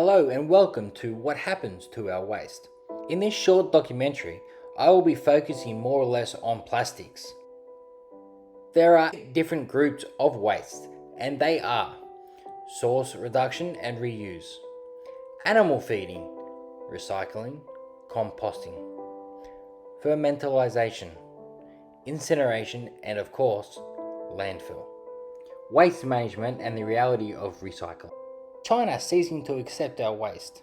Hello and welcome to What Happens to Our Waste. In this short documentary, I will be focusing more or less on plastics. There are different groups of waste, and they are source reduction and reuse, animal feeding, recycling, composting, fermentalization, incineration, and of course, landfill. Waste management and the reality of recycling. China ceasing to accept our waste.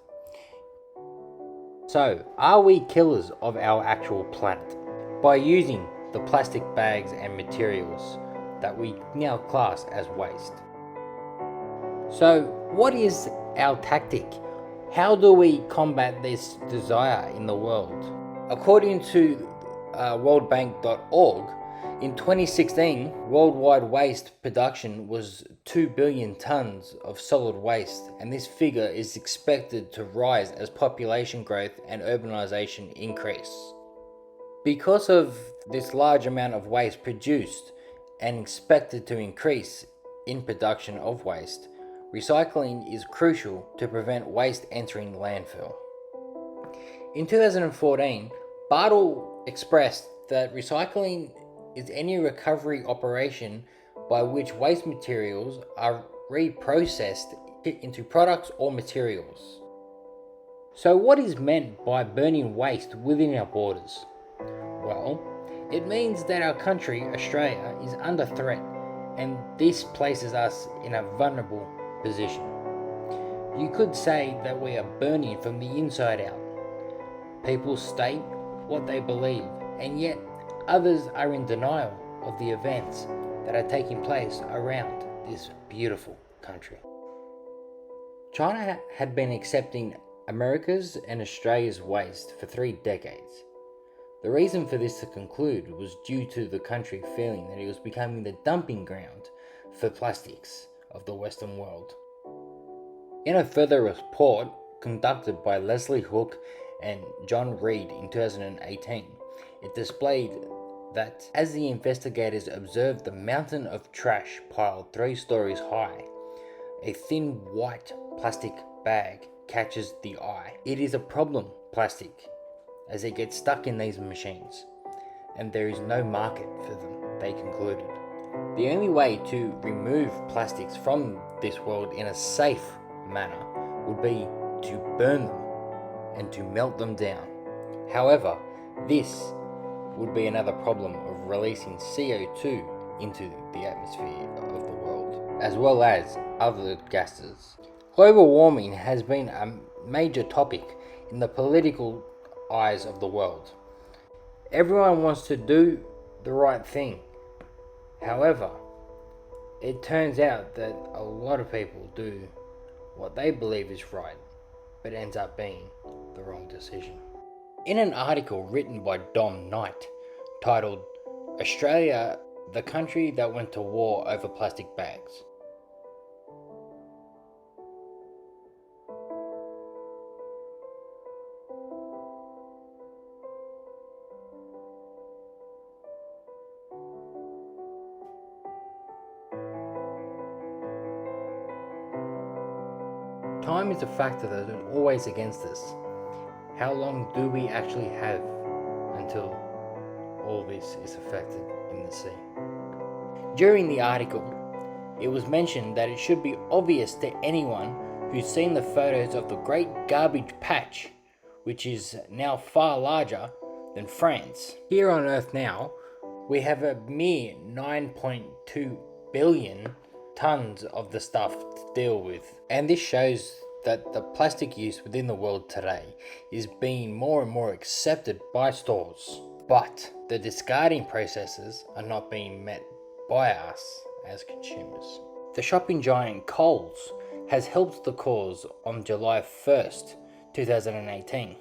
So, are we killers of our actual planet by using the plastic bags and materials that we now class as waste? So, what is our tactic? How do we combat this desire in the world? According to worldbank.org, in 2016, worldwide waste production was 2 billion tons of solid waste, and this figure is expected to rise as population growth and urbanization increase. Because of this large amount of waste produced and expected to increase in production of waste, recycling is crucial to prevent waste entering landfill. In 2014, Bartle expressed that recycling is any recovery operation by which waste materials are reprocessed into products or materials. So what is meant by burning waste within our borders? Well, it means that our country, Australia, is under threat, and this places us in a vulnerable position. You could say that we are burning from the inside out. People state what they believe, and yet others are in denial of the events that are taking place around this beautiful country. China had been accepting America's and Australia's waste for 3 decades. The reason for this to conclude was due to the country feeling that it was becoming the dumping ground for plastics of the Western world. In a further report conducted by Leslie Hook and John Reed in 2018, it displayed that as the investigators observed the mountain of trash piled 3 stories high, a thin white plastic bag catches the eye. It is a problem plastic, as it gets stuck in these machines, and there is no market for them, they concluded. The only way to remove plastics from this world in a safe manner would be to burn them and to melt them down. However, this would be another problem of releasing CO2 into the atmosphere of the world, as well as other gases. Global warming has been a major topic in the political eyes of the world. Everyone wants to do the right thing. However, it turns out that a lot of people do what they believe is right, but ends up being the wrong decision. In an article written by Dom Knight titled Australia, the country that went to war over plastic bags. Time is a factor that is always against us. How long do we actually have until all this is affected in the sea? During the article, it was mentioned that it should be obvious to anyone who's seen the photos of the Great Garbage Patch, which is now far larger than France. Here on Earth now, we have a mere 9.2 billion tons of the stuff to deal with. And this shows that the plastic use within the world today is being more and more accepted by stores. But the discarding processes are not being met by us as consumers. The shopping giant Coles has helped the cause on July 1st, 2018.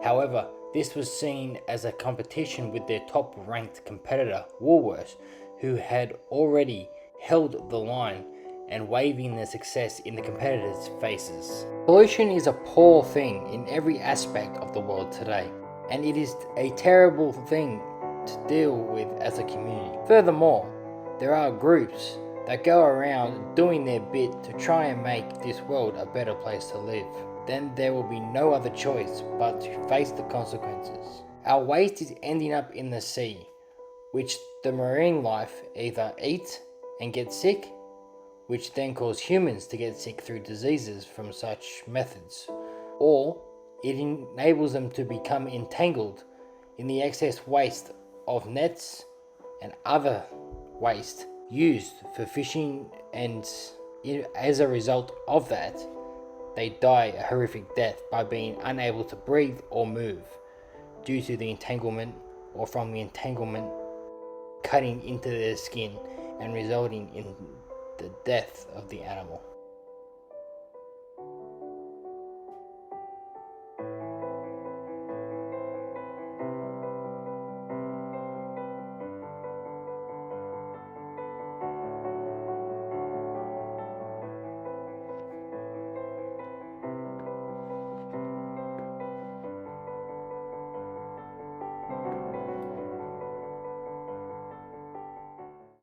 However, this was seen as a competition with their top-ranked competitor, Woolworths, who had already held the line and waving their success in the competitors' faces. Pollution is a poor thing in every aspect of the world today, and it is a terrible thing to deal with as a community. Furthermore, there are groups that go around doing their bit to try and make this world a better place to live. Then there will be no other choice but to face the consequences. Our waste is ending up in the sea, which the marine life either eat and get sick, which then cause humans to get sick through diseases from such methods, or it enables them to become entangled in the excess waste of nets and other waste used for fishing, and as a result of that, they die a horrific death by being unable to breathe or move due to the entanglement, or from the entanglement cutting into their skin and resulting in the death of the animal.